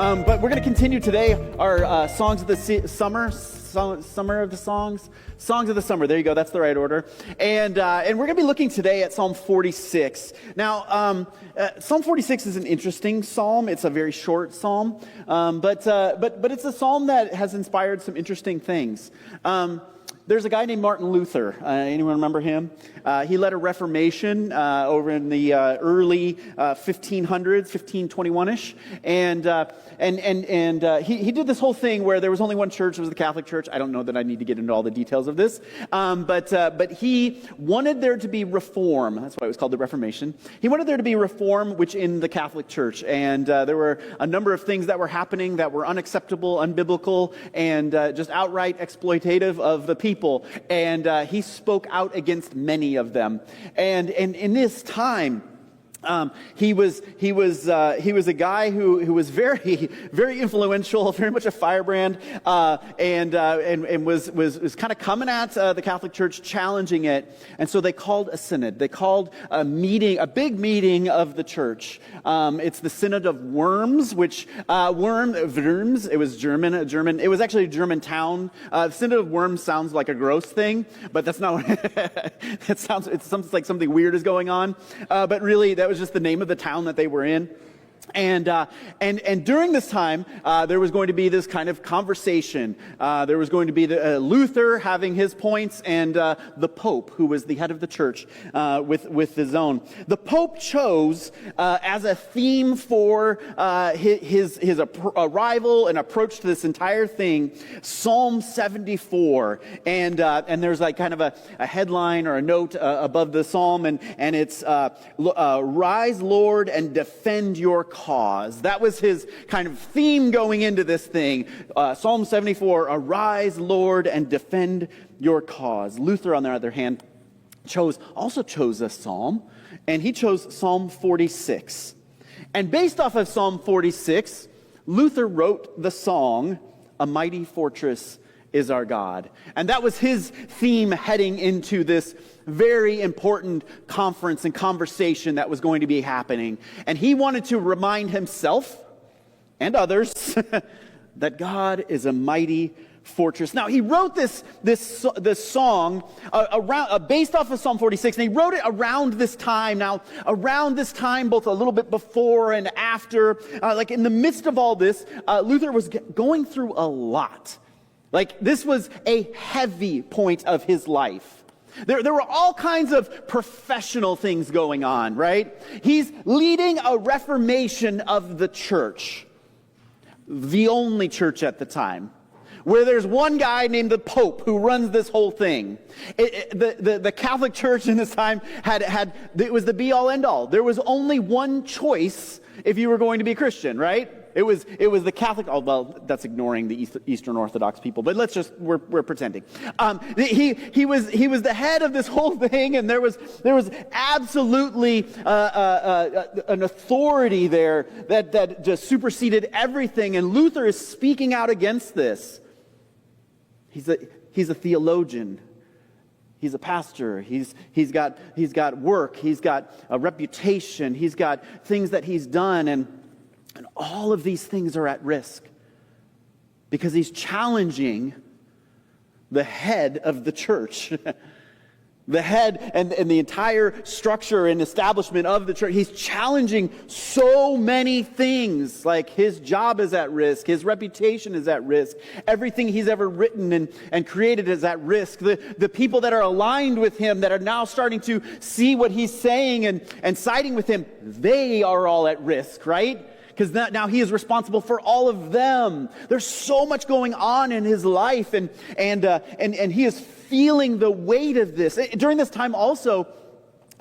But we're going to continue today our Songs of the Summer of the Songs of the Summer. There you go. That's the right order. And we're going to be looking today at Psalm 46. Now, Psalm 46 is an interesting psalm. It's a very short psalm, but it's a psalm that has inspired some interesting things. There's a guy named Martin Luther. Anyone remember him? He led a Reformation over in the early 1500s, 1521-ish, and he did this whole thing where there was only one church. It was the Catholic Church. I don't know that I need to get into all the details of this, but he wanted there to be reform. That's why it was called the Reformation. He wanted there to be reform, which in the Catholic Church, and there were a number of things that were happening that were unacceptable, unbiblical, and just outright exploitative of the people. And he spoke out against many of them. And in this time, he was a guy who was very, very influential, very much a firebrand, and was kind of coming at the Catholic Church, challenging it. And so they called a synod. They called a big meeting of the church. It's the Synod of Worms, which Worms. It was German. It was actually a German town. Synod of Worms sounds like a gross thing, but that's not. It sounds like something weird is going on. But really, that was just the name of the town that they were in. And during this time, there was going to be this kind of conversation. There was going to be Luther having his points, and the Pope, who was the head of the church, with his own. The Pope chose as a theme for his arrival and approach to this entire thing, Psalm 74. And there's like kind of a headline or a note above the psalm, and it's "Rise, Lord, and defend your cause." That was his kind of theme going into this thing. Psalm 74, "Arise, Lord, and defend your cause." Luther, on the other hand, also chose a psalm, and he chose Psalm 46. And based off of Psalm 46, Luther wrote the song, "A Mighty Fortress is Our God." And that was his theme heading into this very important conference and conversation that was going to be happening. And he wanted to remind himself and others that God is a mighty fortress. Now, he wrote this song based off of Psalm 46, and he wrote it around this time. Now, around this time, both a little bit before and after, like in the midst of all this, Luther was going through a lot. Like, this was a heavy point of his life. There were all kinds of professional things going on, right? He's leading a reformation of the church, the only church at the time, where there's one guy named the Pope who runs this whole thing. The Catholic Church in this time it was the be-all, end-all. There was only one choice if you were going to be a Christian, right? It was the Catholic. Oh, well, that's ignoring the Eastern Orthodox people. But we're pretending. He was the head of this whole thing, and there was absolutely an authority there that just superseded everything. And Luther is speaking out against this. He's a theologian. He's a pastor. He's got work. He's got a reputation. He's got things that he's done, and all of these things are at risk because he's challenging the head of the church, the head and the entire structure and establishment of the church. He's challenging so many things, like his job is at risk, his reputation is at risk, everything he's ever written and created is at risk. The people that are aligned with him, that are now starting to see what he's saying and siding with him, they are all at risk, right? Because now he is responsible for all of them. There's so much going on in his life, and he is feeling the weight of this. During this time also,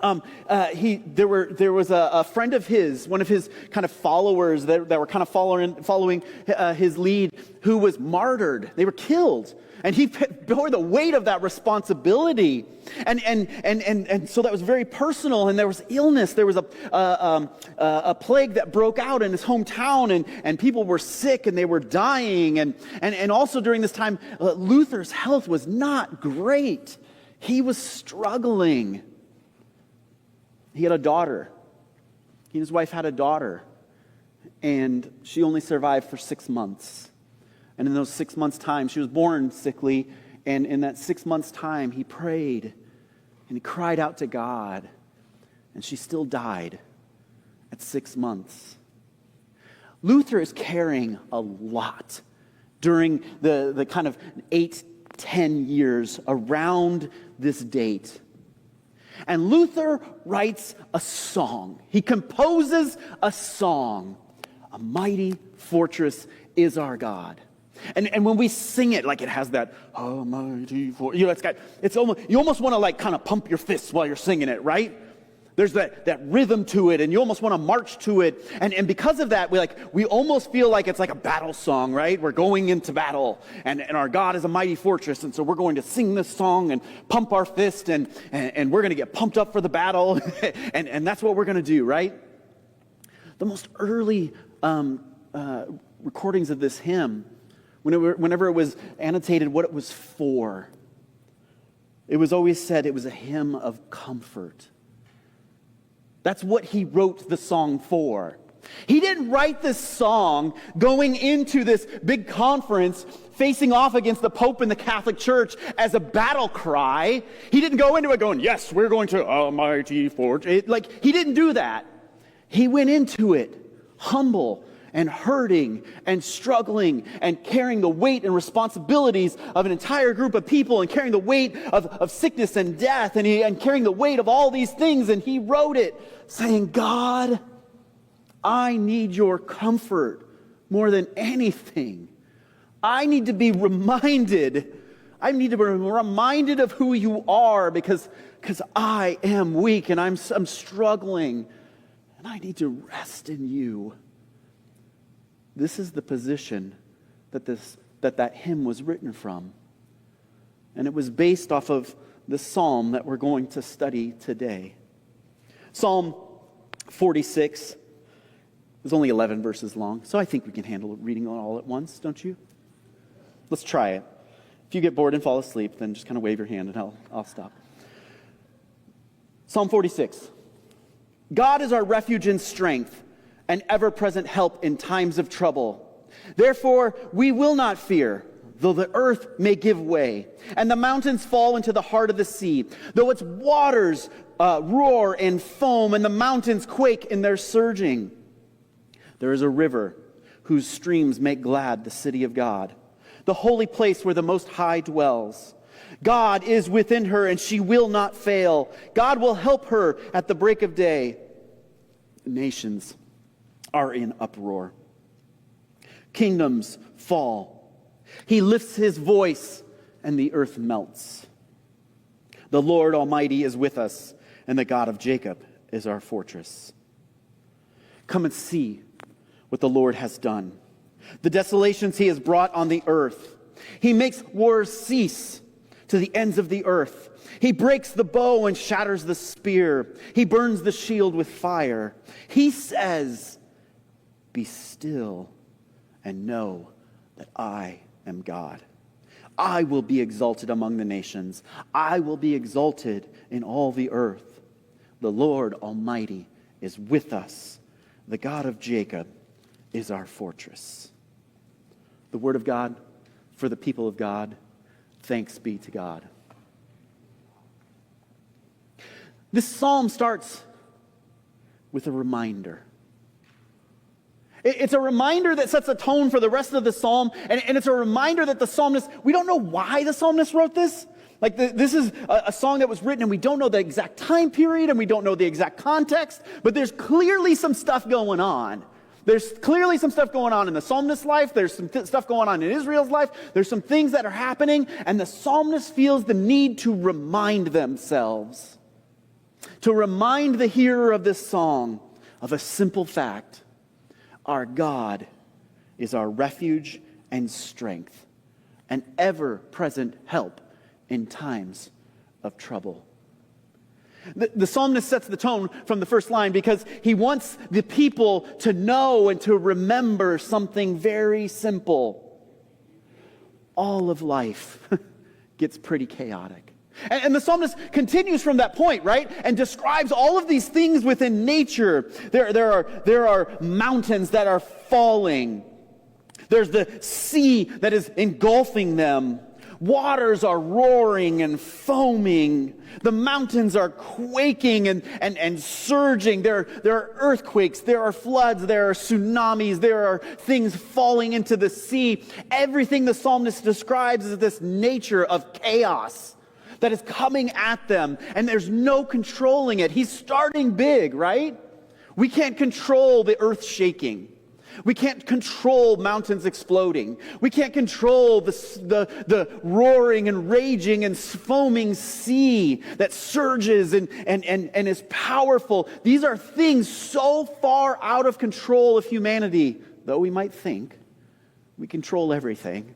there was a friend of his, one of his kind of followers that were kind of following his lead, who was martyred. They were killed. And he bore the weight of that responsibility. And so that was very personal. And there was illness. There was a plague that broke out in his hometown, and people were sick and they were dying. And also during this time, Luther's health was not great. He was struggling. He had a daughter. He and his wife had a daughter. And she only survived for 6 months. And in those 6 months' time, she was born sickly. And in that 6 months' time, he prayed and he cried out to God. And she still died at 6 months. Luther is carrying a lot during the kind of 8-10 years around this date. And Luther writes a song. He composes a song. A mighty fortress is our God. And when we sing it, like it has that, oh, mighty fortress, you almost want to like kind of pump your fists while you're singing it, right? There's that rhythm to it, and you almost want to march to it. And because of that, we almost feel like it's like a battle song, right? We're going into battle, and our God is a mighty fortress, and so we're going to sing this song and pump our fist, and we're going to get pumped up for the battle, and that's what we're going to do, right? The most early recordings of this hymn, whenever it was annotated what it was for, it was always said it was a hymn of comfort. That's what he wrote the song for. He didn't write this song going into this big conference facing off against the Pope and the Catholic Church as a battle cry. He didn't go into it going, yes, we're going to Almighty Fortress. He didn't do that. He went into it humble and hurting and struggling and carrying the weight and responsibilities of an entire group of people and carrying the weight of sickness and death and carrying the weight of all these things. And he wrote it saying, God, I need your comfort more than anything. I need to be reminded. I need to be reminded of who you are because I am weak and I'm struggling. And I need to rest in you. This is the position that hymn was written from. And it was based off of the psalm that we're going to study today. Psalm 46 is only 11 verses long, so I think we can handle reading it all at once, don't you? Let's try it. If you get bored and fall asleep, then just kind of wave your hand and I'll stop. Psalm 46. God is our refuge and strength, an ever-present help in times of trouble. Therefore, we will not fear, though the earth may give way, and the mountains fall into the heart of the sea, though its waters roar and foam, and the mountains quake in their surging. There is a river whose streams make glad the city of God, the holy place where the Most High dwells. God is within her, and she will not fail. God will help her at the break of day. Nations are in uproar. Kingdoms fall. He lifts his voice, and the earth melts. The Lord Almighty is with us, and the God of Jacob is our fortress. Come and see what the Lord has done, the desolations he has brought on the earth. He makes wars cease to the ends of the earth. He breaks the bow and shatters the spear. He burns the shield with fire. He says, be still and know that I am God. I will be exalted among the nations. I will be exalted in all the earth. The Lord Almighty is with us. The God of Jacob is our fortress. The word of God for the people of God. Thanks be to God. This psalm starts with a reminder. It's a reminder that sets a tone for the rest of the psalm, and it's a reminder that the psalmist, we don't know why the psalmist wrote this. This is a song that was written, and we don't know the exact time period, and we don't know the exact context, but there's clearly some stuff going on. There's clearly some stuff going on in the psalmist's life. There's some stuff going on in Israel's life. There's some things that are happening, and the psalmist feels the need to remind themselves, to remind the hearer of this song of a simple fact. Our God is our refuge and strength, an ever-present help in times of trouble. The psalmist sets the tone from the first line because he wants the people to know and to remember something very simple. All of life gets pretty chaotic. And the psalmist continues from that point, right? And describes all of these things within nature. There are mountains that are falling. There's the sea that is engulfing them. Waters are roaring and foaming. The mountains are quaking and surging. There are earthquakes. There are floods. There are tsunamis. There are things falling into the sea. Everything the psalmist describes is this nature of chaos that is coming at them, and there's no controlling it. He's starting big, right? We can't control the earth shaking. We can't control mountains exploding. We can't control the roaring and raging and foaming sea that surges and is powerful. These are things so far out of control of humanity, though we might think we control everything.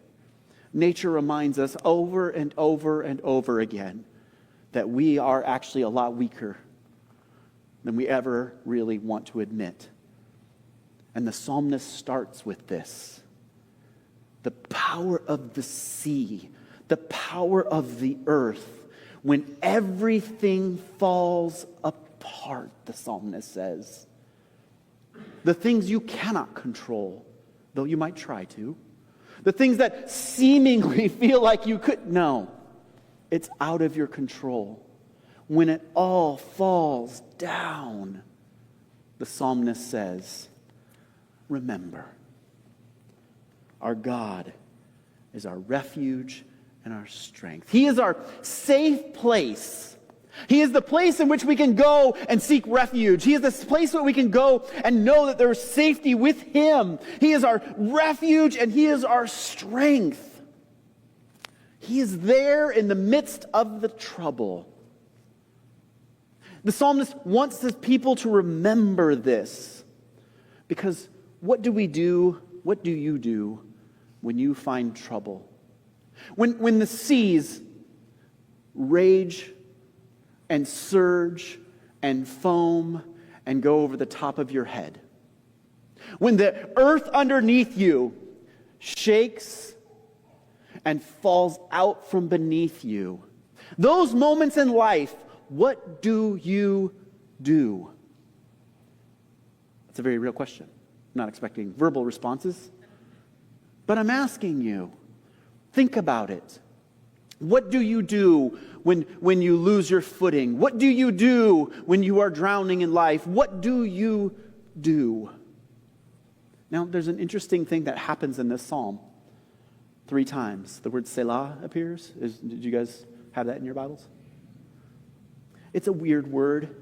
Nature reminds us over and over and over again that we are actually a lot weaker than we ever really want to admit. And the psalmist starts with this. The power of the sea, the power of the earth, when everything falls apart, the psalmist says. The things you cannot control, though you might try to. The things that seemingly feel like you could. No, it's out of your control. When it all falls down, the psalmist says, remember, our God is our refuge and our strength. He is our safe place. He is the place in which we can go and seek refuge. He is the place where we can go and know that there is safety with Him. He is our refuge and He is our strength. He is there in the midst of the trouble. The psalmist wants his people to remember this, because what do we do? What do you do when you find trouble? When the seas rage and surge and foam and go over the top of your head. When the earth underneath you shakes and falls out from beneath you. Those moments in life, what do you do? That's a very real question. I'm not expecting verbal responses, but I'm asking you, think about it. What do you do when you lose your footing? What do you do when you are drowning in life? What do you do? Now, there's an interesting thing that happens in this psalm. 3 times the word Selah appears. Did you guys have that in your Bibles? It's a weird word,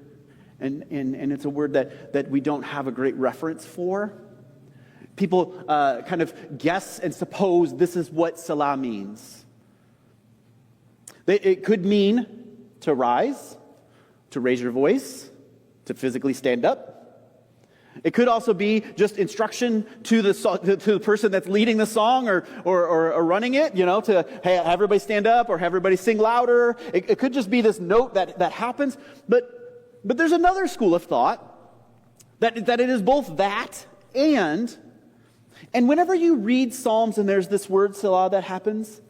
and it's a word that we don't have a great reference for. People kind of guess and suppose this is what Selah means. It could mean to rise, to raise your voice, to physically stand up. It could also be just instruction to the person that's leading the song or running it, to hey, have everybody stand up or have everybody sing louder. It could just be this note that happens. But there's another school of thought that it is both that and whenever you read Psalms and there's this word Selah that happens,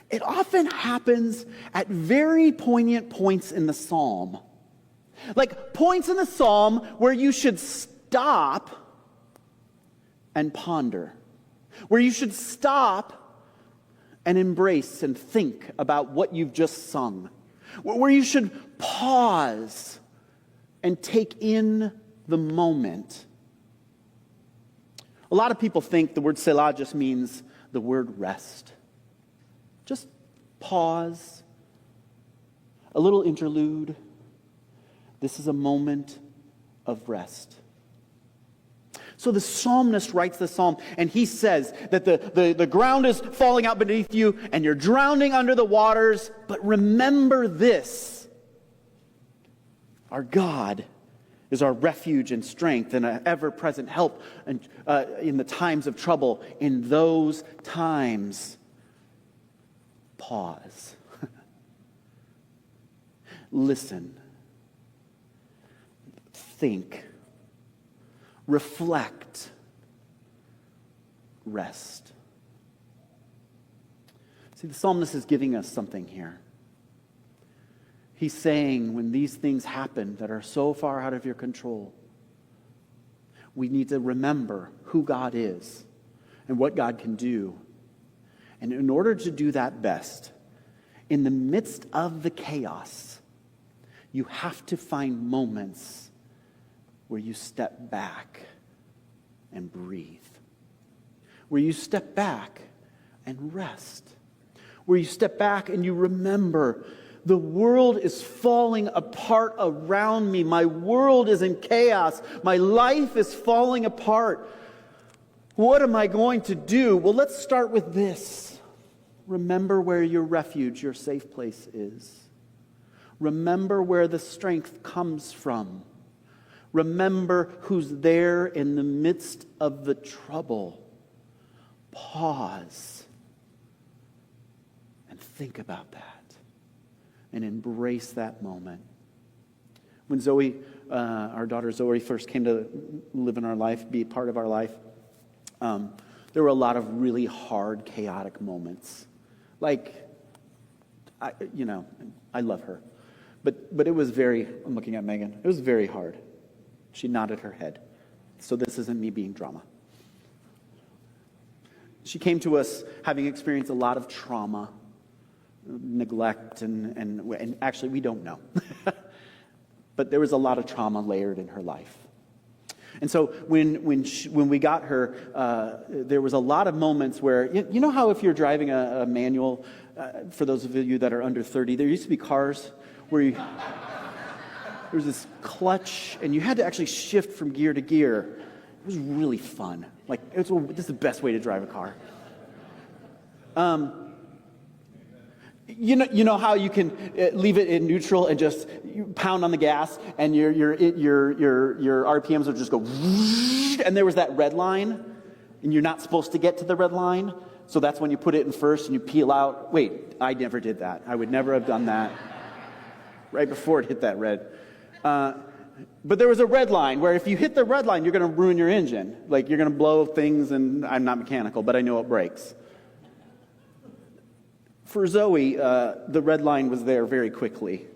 it often happens at very poignant points in the psalm. Like points in the psalm where you should stop and ponder. Where you should stop and embrace and think about what you've just sung. Where you should pause and take in the moment. A lot of people think the word Selah just means the word rest. Just pause, a little interlude. This is a moment of rest. So the psalmist writes the psalm, and he says that the ground is falling out beneath you, and you're drowning under the waters, but remember this. Our God is our refuge and strength and an ever-present help in the times of trouble. In those times, pause. Listen. Think. Reflect. Rest. See, the psalmist is giving us something here. He's saying when these things happen that are so far out of your control, we need to remember who God is and what God can do. And in order to do that best, in the midst of the chaos, you have to find moments where you step back and breathe. Where you step back and rest. Where you step back and you remember the world is falling apart around me. My world is in chaos. My life is falling apart. What am I going to do? Well, let's start with this. Remember where your refuge, your safe place is. Remember where the strength comes from. Remember who's there in the midst of the trouble. Pause and think about that and embrace that moment. When Zoe, our daughter Zoe, first came to live in our life, be a part of our life, there were a lot of really hard, chaotic moments. Like, I love her. But it was very, I'm looking at Megan, it was very hard. She nodded her head. So this isn't me being drama. She came to us having experienced a lot of trauma, neglect, and actually we don't know. But there was a lot of trauma layered in her life. And so when we got her, there was a lot of moments where, you know how if you're driving a manual, for those of you that are under 30, there used to be cars where there was this clutch, and you had to actually shift from gear to gear. It was really fun. Like, this is the best way to drive a car. You know how you can leave it in neutral and just pound on the gas, and your RPMs will just go, and there was that red line, and you're not supposed to get to the red line, so that's when you put it in first and you peel out. Wait, I never did that. I would never have done that right before it hit that red. But there was a red line where if you hit the red line, you're going to ruin your engine. Like, you're going to blow things, and I'm not mechanical, but I know it breaks. For Zoe, the red line was there very quickly.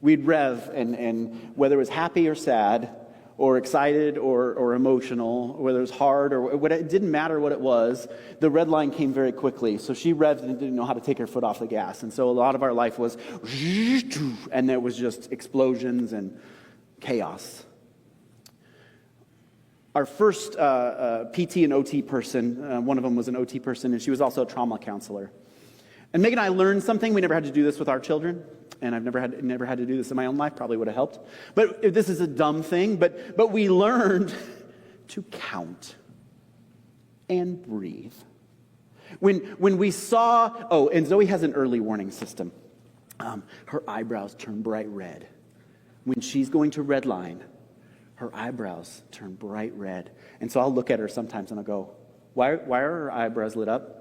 We'd rev, and whether it was happy or sad, or excited or emotional, or whether it was hard or what, it didn't matter what it was, the red line came very quickly. So she revved and didn't know how to take her foot off the gas. And so a lot of our life was, and there was just explosions and chaos. Our first PT and OT person, one of them was an OT person, and she was also a trauma counselor. And Megan and I learned something. We never had to do this with our children, and I've never had to do this in my own life. Probably would have helped. But this is a dumb thing, but we learned to count and breathe. When we saw, and Zoe has an early warning system. Her eyebrows turn bright red. When she's going to redline, her eyebrows turn bright red. And so I'll look at her sometimes and I'll go, why are her eyebrows lit up?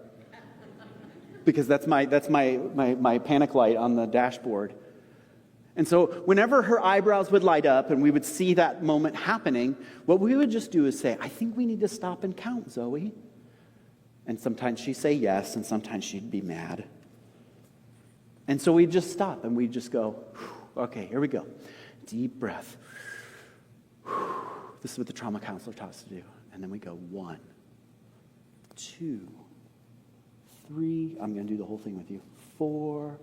Because that's my panic light on the dashboard. And so whenever her eyebrows would light up and we would see that moment happening, what we would just do is say, I think we need to stop and count, Zoe. And sometimes she'd say yes, and sometimes she'd be mad. And so we'd just stop and we'd just go, okay, here we go. Deep breath. This is what the trauma counselor taught us to do. And then we go 1, 2, 3, I'm going to do the whole thing with you. 4,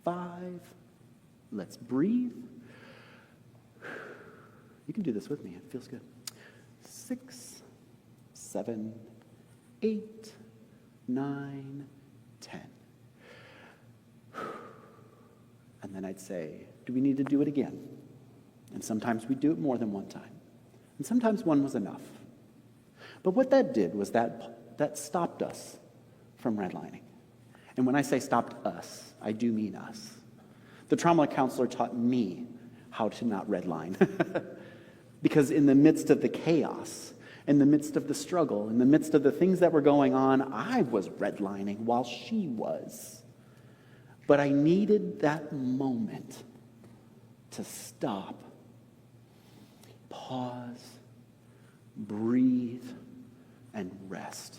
5, let's breathe. You can do this with me, it feels good. 6, 7, 8, 9, 10. And then I'd say, do we need to do it again? And sometimes we do it more than one time. And sometimes one was enough. But what that did was that stopped us from redlining. And when I say stopped us, I do mean us. The trauma counselor taught me how to not redline. Because in the midst of the chaos, in the midst of the struggle, in the midst of the things that were going on, I was redlining while she was. But I needed that moment to stop, pause, breathe, and rest.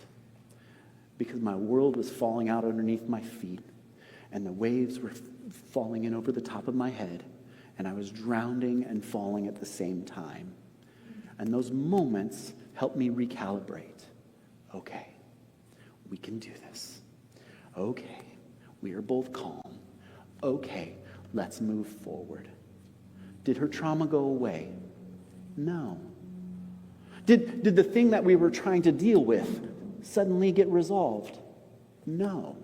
Because my world was falling out underneath my feet, and the waves falling in over the top of my head, and I was drowning and falling at the same time. And those moments helped me recalibrate. Okay, we can do this. Okay, we are both calm. Okay, let's move forward. Did her trauma go away? No. Did the thing that we were trying to deal with suddenly get resolved? No.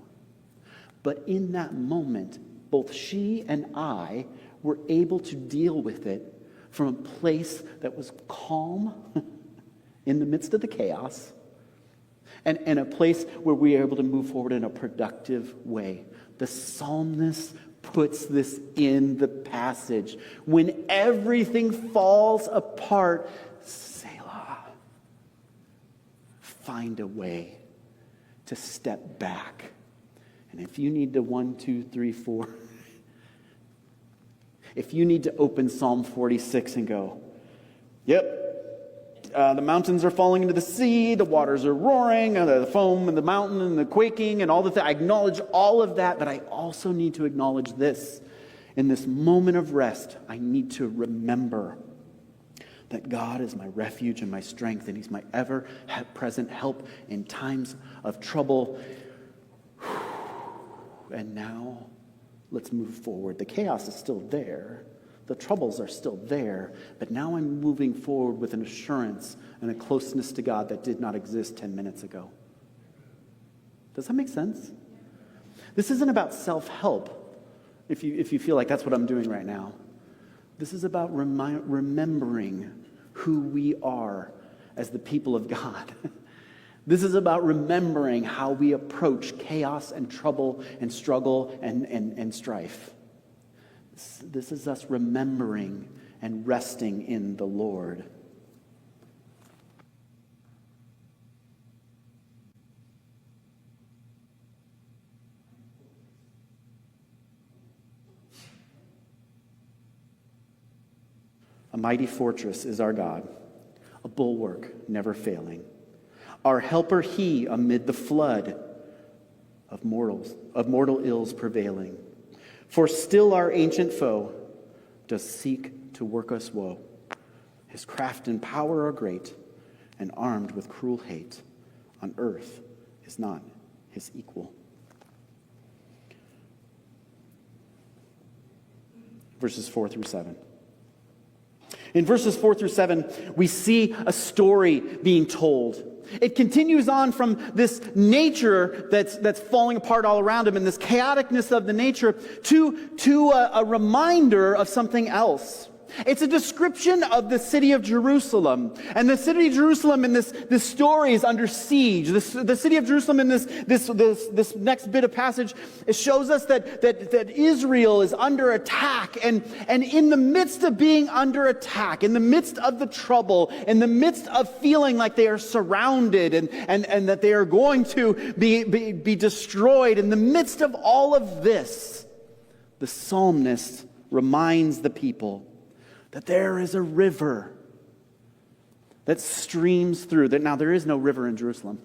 But in that moment, both she and I were able to deal with it from a place that was calm in the midst of the chaos, and a place where we are able to move forward in a productive way. The psalmist puts this in the passage. When everything falls apart, Selah, find a way to step back. And if you need to 1, 2, 3, 4, if you need to open Psalm 46 and go, yep, the mountains are falling into the sea, the waters are roaring, the foam and the mountain and the quaking and all the things. I acknowledge all of that, but I also need to acknowledge this. In this moment of rest, I need to remember that God is my refuge and my strength, and He's my ever-present help in times of trouble. And now, let's move forward. The chaos is still there. The troubles are still there. But now I'm moving forward with an assurance and a closeness to God that did not exist 10 minutes ago. Does that make sense? This isn't about self-help, if you feel like that's what I'm doing right now. This is about remembering who we are as the people of God. This is about remembering how we approach chaos and trouble and struggle and strife. This is us remembering and resting in the Lord. A mighty fortress is our God, a bulwark never failing. Our helper He amid the flood of mortal ills prevailing. For still our ancient foe does seek to work us woe. His craft and power are great, and armed with cruel hate, on earth is not his equal. Verses 4 through 7. In verses 4 through 7, we see a story being told. It continues on from this nature that's falling apart all around him and this chaoticness of the nature to a reminder of something else. It's a description of the city of Jerusalem. And the city of Jerusalem in this story is under siege. The city of Jerusalem in this next bit of passage, it shows us that Israel is under attack. And in the midst of being under attack, in the midst of the trouble, in the midst of feeling like they are surrounded and that they are going to be destroyed, in the midst of all of this, the psalmist reminds the people that there is a river that streams through. Now, there is no river in Jerusalem.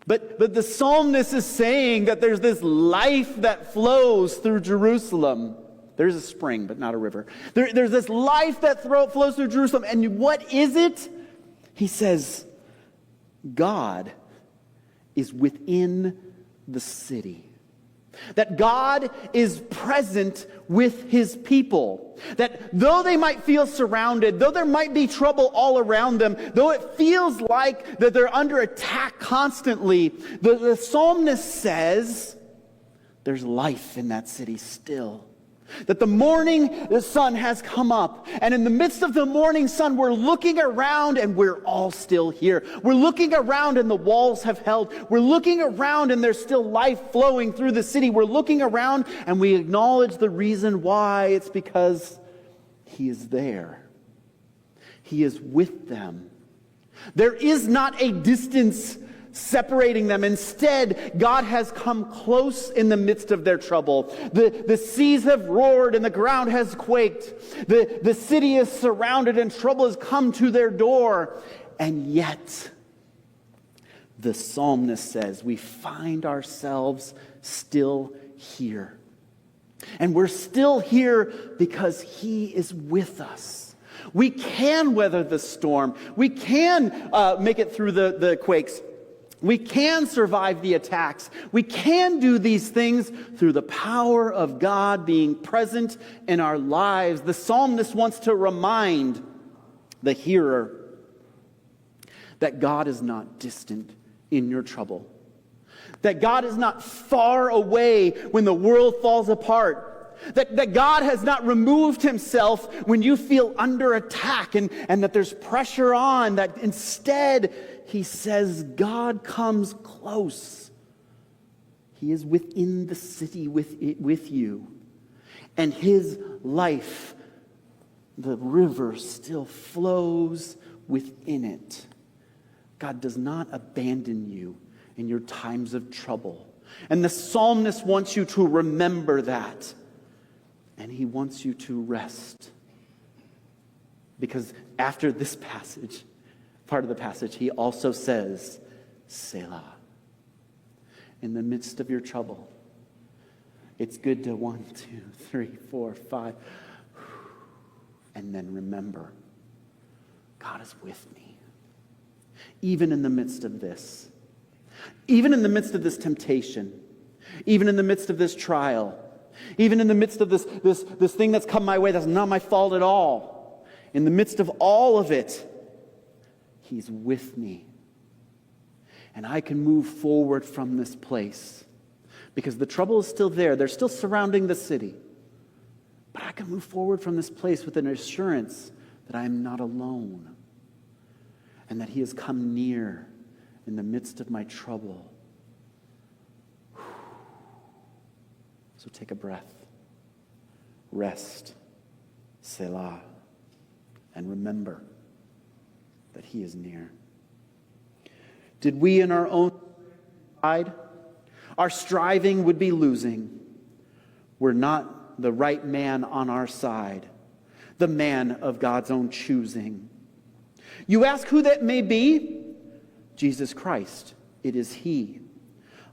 But the psalmist is saying that there's this life that flows through Jerusalem. There's a spring, but not a river. There's this life that flows through Jerusalem. And what is it? He says, God is within the city. That God is present with His people. That though they might feel surrounded, though there might be trouble all around them, though it feels like that they're under attack constantly, the psalmist says there's life in that city still. That the sun has come up, and in the midst of the morning sun, we're looking around and we're all still here. We're looking around and the walls have held. We're looking around and there's still life flowing through the city. We're looking around and we acknowledge the reason why. It's because He is there. He is with them. There is not a distance separating them. Instead, God has come close in the midst of their trouble. The seas have roared and the ground has quaked. The city is surrounded and trouble has come to their door. And yet, the psalmist says, we find ourselves still here. And we're still here because he is with us. We can weather the storm. We can make it through the quakes. We can survive the attacks. We can do these things through the power of God being present in our lives. The psalmist wants to remind the hearer that God is not distant in your trouble. That God is not far away when the world falls apart. That God has not removed himself when you feel under attack and that there's pressure on. That instead, he says, God comes close. He is within the city with you. And his life, the river, still flows within it. God does not abandon you in your times of trouble. And the psalmist wants you to remember that. And he wants you to rest. Because after this passage, part of the passage, he also says, Selah. In the midst of your trouble, it's good to 1, 2, 3, 4, 5, and then remember, God is with me. Even in the midst of this. Even in the midst of this temptation. Even in the midst of this trial. Even in the midst of this thing that's come my way that's not my fault at all. In the midst of all of it, he's with me. And I can move forward from this place. Because the trouble is still there. They're still surrounding the city. But I can move forward from this place with an assurance that I am not alone. And that he has come near in the midst of my trouble. So take a breath. Rest. Selah. And remember that he is near. Did we in our own pride, our striving would be losing, were not the right man on our side, the man of God's own choosing. You ask who that may be? Jesus Christ. It is he.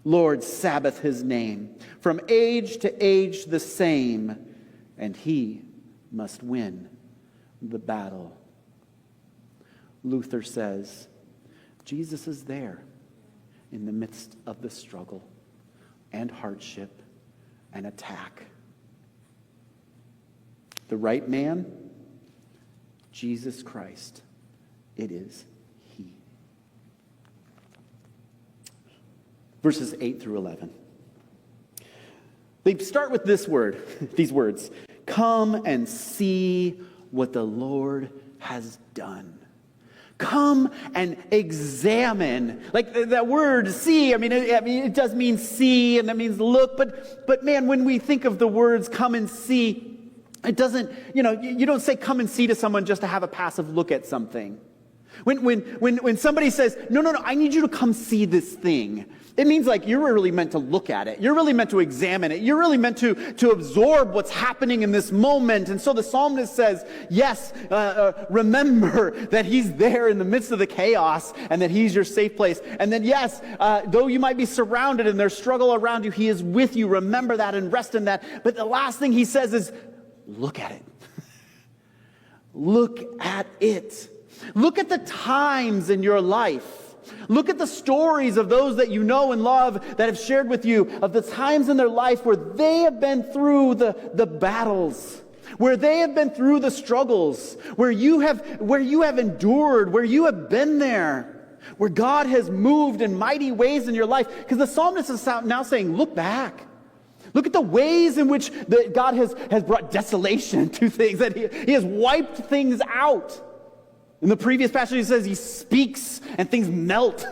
Lord, Sabbath his name. From age to age the same. And he must win the battle. Luther says, Jesus is there in the midst of the struggle and hardship and attack. The right man, Jesus Christ. It is he. Verses 8 through 11. They start with this word, these words. Come and see what the Lord has done. Come and examine. Like that word, see, I mean, it does mean see, and that means look. But man, when we think of the words come and see, it doesn't, you don't say come and see to someone just to have a passive look at something. When somebody says, no, I need you to come see this thing, it means like you're really meant to look at it. You're really meant to examine it. You're really meant to absorb what's happening in this moment. And so the psalmist says, yes, remember that he's there in the midst of the chaos and that he's your safe place. And then yes, though you might be surrounded and there's struggle around you, he is with you. Remember that and rest in that. But the last thing he says is, look at it. Look at it. Look at the times in your life. Look at the stories of those that you know and love that have shared with you of the times in their life where they have been through the battles, where they have been through the struggles, where you have endured, where you have been there, where God has moved in mighty ways in your life. Because the psalmist is now saying, look back. Look at the ways in which God has brought desolation to things, that he has wiped things out. In the previous passage, he says he speaks and things melt.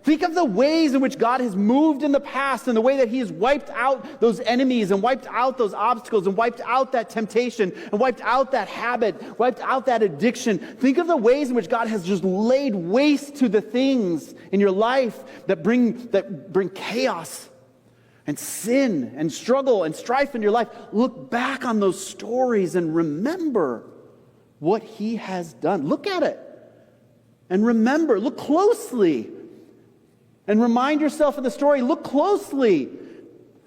Think of the ways in which God has moved in the past and the way that he has wiped out those enemies and wiped out those obstacles and wiped out that temptation and wiped out that habit, wiped out that addiction. Think of the ways in which God has just laid waste to the things in your life that bring chaos and sin and struggle and strife in your life. Look back on those stories and remember what he has done. Look at it and remember. Look closely and remind yourself of the story. Look closely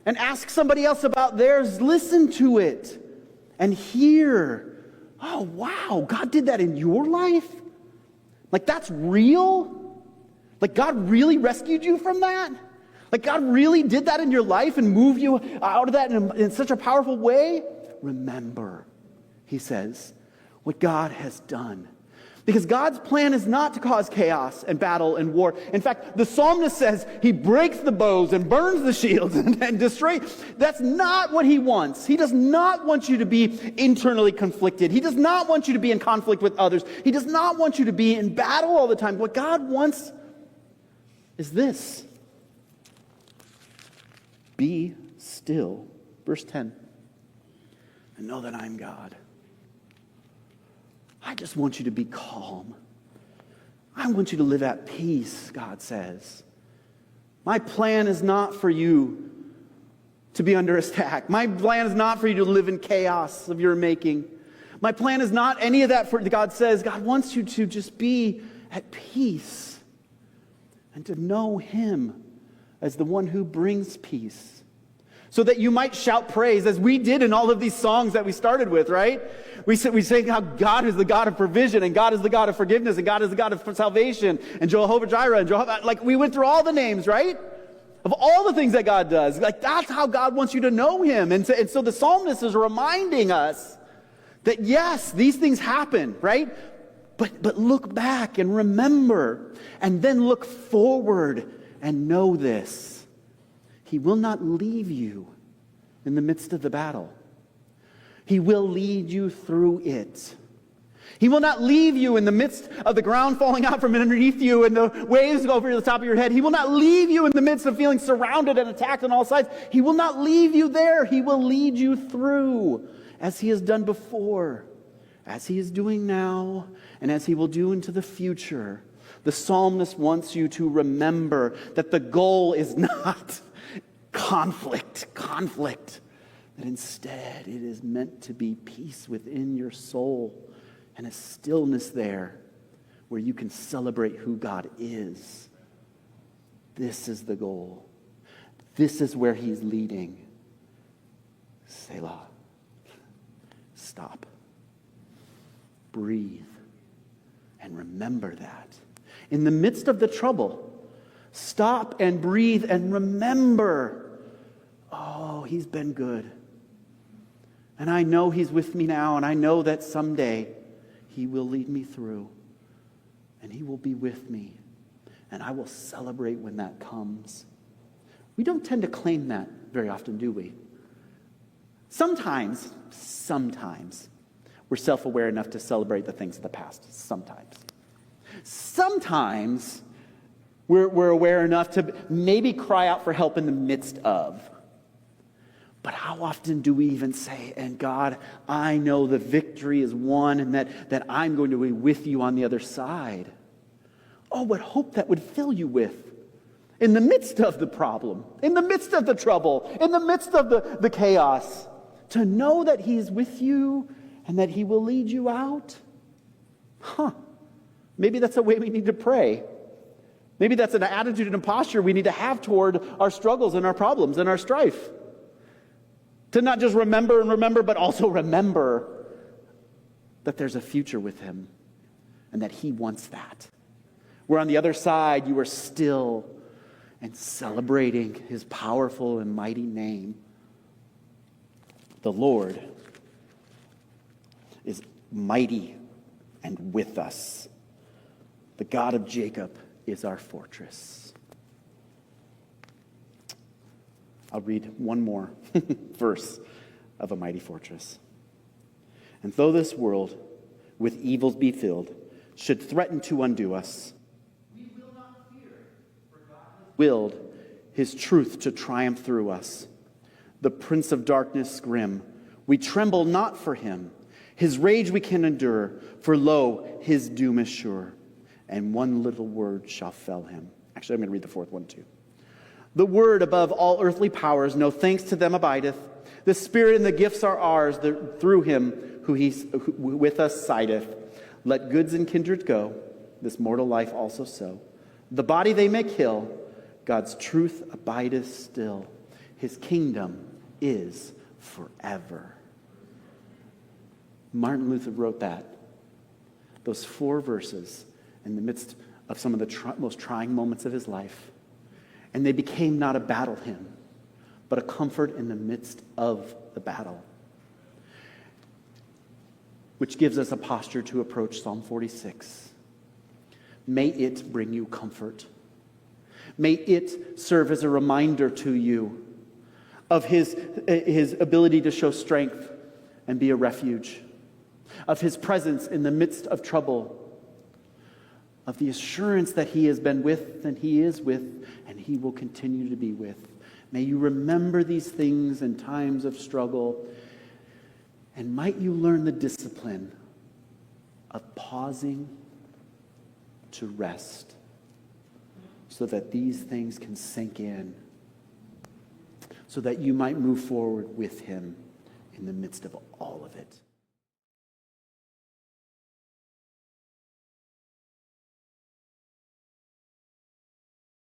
and ask somebody else about theirs. Listen to it and hear, oh, wow, God did that in your life? Like, that's real? Like, God really rescued you from that? Like, God really did that in your life and moved you out of that in such a powerful way? Remember, he says, what God has done. Because God's plan is not to cause chaos and battle and war. In fact, the psalmist says he breaks the bows and burns the shields and destroys. That's not what he wants. He does not want you to be internally conflicted. He does not want you to be in conflict with others. He does not want you to be in battle all the time. What God wants is this. Be still. Verse 10. And know that I'm God. I just want you to be calm. I want you to live at peace, God says. My plan is not for you to be under attack. My plan is not for you to live in chaos of your making. My plan is not any of that. For God says, God wants you to just be at peace and to know him as the one who brings peace. So that you might shout praise, as we did in all of these songs that we started with, right? We say how God is the God of provision, and God is the God of forgiveness, and God is the God of salvation, and Jehovah Jireh, and Jehovah, like we went through all the names, right? Of all the things that God does. Like, that's how God wants you to know him. And so the psalmist is reminding us that yes, these things happen, right? But look back and remember, and then look forward and know this. He will not leave you in the midst of the battle. He will lead you through it. He will not leave you in the midst of the ground falling out from underneath you and the waves go over the top of your head. He will not leave you in the midst of feeling surrounded and attacked on all sides. He will not leave you there. He will lead you through, as he has done before, as he is doing now, and as he will do into the future. The psalmist wants you to remember that the goal is not conflict, that instead it is meant to be peace within your soul and a stillness there where you can celebrate who God is. This is the goal. This is where he's leading. Selah. Stop. Breathe. And remember that. In the midst of the trouble, stop and breathe and remember, oh, he's been good. And I know he's with me now, and I know that someday he will lead me through, and he will be with me, and I will celebrate when that comes. We don't tend to claim that very often, do we? Sometimes, we're self-aware enough to celebrate the things of the past. Sometimes we're aware enough to maybe cry out for help in the midst of. But how often do we even say, and God, I know the victory is won and that I'm going to be with you on the other side. Oh, what hope that would fill you with. In the midst of the problem, in the midst of the trouble, in the midst of the chaos, to know that he's with you and that he will lead you out. Maybe that's a way we need to pray. Maybe that's an attitude and a posture we need to have toward our struggles and our problems and our strife. To not just remember, but also remember that there's a future with him and that he wants that. Where on the other side, you are still and celebrating his powerful and mighty name. The Lord is mighty and with us. The God of Jacob is our fortress. I'll read one more verse of a mighty fortress. And though this world with evils be filled should threaten to undo us, we will not fear, for God has willed his truth to triumph through us. The prince of darkness grim, we tremble not for him. His rage we can endure, for lo, his doom is sure. And one little word shall fell him. Actually, I'm going to read the fourth one too. The word above all earthly powers, no thanks to them abideth. The Spirit and the gifts are ours through him who with us sideth. Let goods and kindred go, this mortal life also so. The body they may kill, God's truth abideth still. His kingdom is forever. Martin Luther wrote that. Those 4 verses in the midst of some of the most trying moments of his life. And they became not a battle hymn, but a comfort in the midst of the battle. Which gives us a posture to approach Psalm 46. May it bring you comfort. May it serve as a reminder to you of his ability to show strength and be a refuge, of his presence in the midst of trouble, of the assurance that he has been with and he is with and he will continue to be with. May you remember these things in times of struggle, and might you learn the discipline of pausing to rest so that these things can sink in, so that you might move forward with him in the midst of all of it.